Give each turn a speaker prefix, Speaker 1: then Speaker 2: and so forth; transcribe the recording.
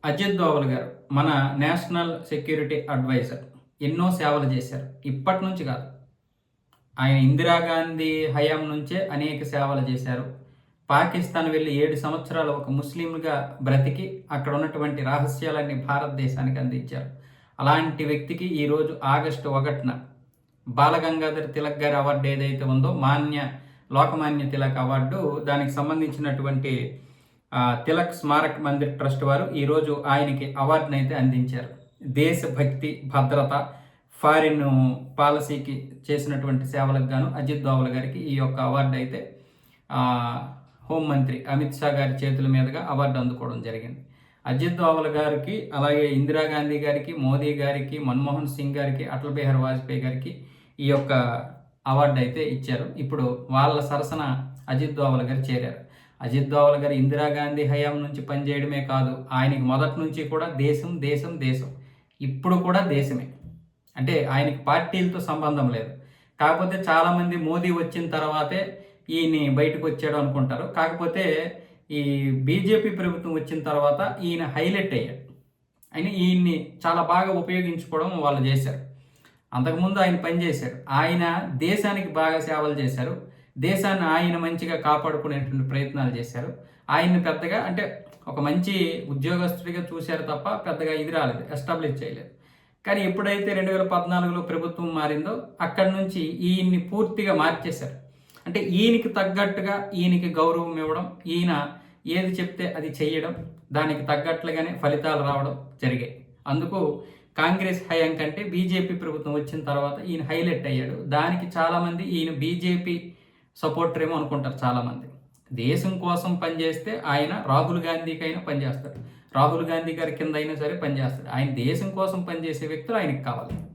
Speaker 1: అజిత్ దోవల్ గారు మన national security advisor ఎన్నో సేవలు చేశారు. ఇప్పటి నుంచి కాదు, ఆయన ఇందిరాగాంధీ హయాం నుంచే అనేక సేవలు చేశారు. పాకిస్తాన్ వెళ్ళి 7 సంవత్సరాలు ఒక ముస్లింగా బ్రతికి అక్కడ ఉన్నటువంటి రహస్యాలన్నీ భారతదేశానికి అందించారు. అలాంటి వ్యక్తికి ఈరోజు ఆగస్టు 1న బాలగంగాధర్ తిలక్ గారి అవార్డు ఏదైతే ఉందో, లోకమాన్య తిలక్ అవార్డు, దానికి సంబంధించినటువంటి తిలక్ స్మారక్ మందిర్ ట్రస్ట్ వారు ఈరోజు ఆయనకి అవార్డును అయితే అందించారు. దేశభక్తి, భద్రత, ఫారిన్ పాలసీకి చేసినటువంటి సేవలకు గాను అజిత్ దోవల్ గారికి ఈ యొక్క అవార్డు అయితే హోంమంత్రి అమిత్ షా గారి చేతుల మీదుగా అవార్డు అందుకోవడం జరిగింది. అజిత్ దోవల్ గారికి, అలాగే ఇందిరాగాంధీ గారికి, మోదీ గారికి, మన్మోహన్ సింగ్ గారికి, అటల్ బిహారీ వాజ్పేయి గారికి ఈ యొక్క అవార్డు అయితే ఇచ్చారు. ఇప్పుడు వాళ్ళ సరసన అజిత్ దోవల్ గారు చేరారు. అజిత్ దోవల్ గారు ఇందిరాగాంధీ హయాం నుంచి పనిచేయడమే కాదు, ఆయనకి మొదటి నుంచి కూడా దేశం దేశం దేశం, ఇప్పుడు కూడా దేశమే. అంటే ఆయనకి పార్టీలతో సంబంధం లేదు. కాకపోతే చాలామంది మోదీ వచ్చిన తర్వాతే ఈయన బయటకు వచ్చాడు అనుకుంటారు. కాకపోతే ఈ బీజేపీ ప్రభుత్వం వచ్చిన తర్వాత ఈయన హైలైట్ అయ్యాడు. ఈయన్ని చాలా బాగా ఉపయోగించుకోవడం వాళ్ళు చేశారు. అంతకుముందు ఆయన పనిచేశాడు. ఆయన దేశానికి బాగా సేవలు చేశారు. దేశాన్ని ఆయన మంచిగా కాపాడుకునేటువంటి ప్రయత్నాలు చేశారు. ఆయన్ని పెద్దగా అంటే ఒక మంచి ఉద్యోగస్తుడిగా చూశారు తప్ప పెద్దగా ఇది రాలేదు, ఎస్టాబ్లిష్ చేయలేదు. కానీ ఎప్పుడైతే 2014లో ప్రభుత్వం మారిందో అక్కడి నుంచి ఈయన్ని పూర్తిగా మార్చేశారు. అంటే ఈయనకి తగ్గట్టుగా ఈయనకి గౌరవం ఇవ్వడం, ఈయన ఏది చెప్తే అది చెయ్యడం, దానికి తగ్గట్లుగానే ఫలితాలు రావడం జరిగాయి. అందుకు కాంగ్రెస్ హయాం కంటే బీజేపీ ప్రభుత్వం వచ్చిన తర్వాత ఈయన హైలైట్ అయ్యాడు. దానికి చాలామంది ఈయన బీజేపీ సపోర్టర్ ఏమో అనుకుంటారు చాలామంది. దేశం కోసం పనిచేస్తే ఆయన రాహుల్ గాంధీకి అయినా పనిచేస్తాడు, రాహుల్ గాంధీ గారి కింద అయినా సరే పనిచేస్తాడు. ఆయన దేశం కోసం పనిచేసే వ్యక్తులు ఆయనకు కావాలి.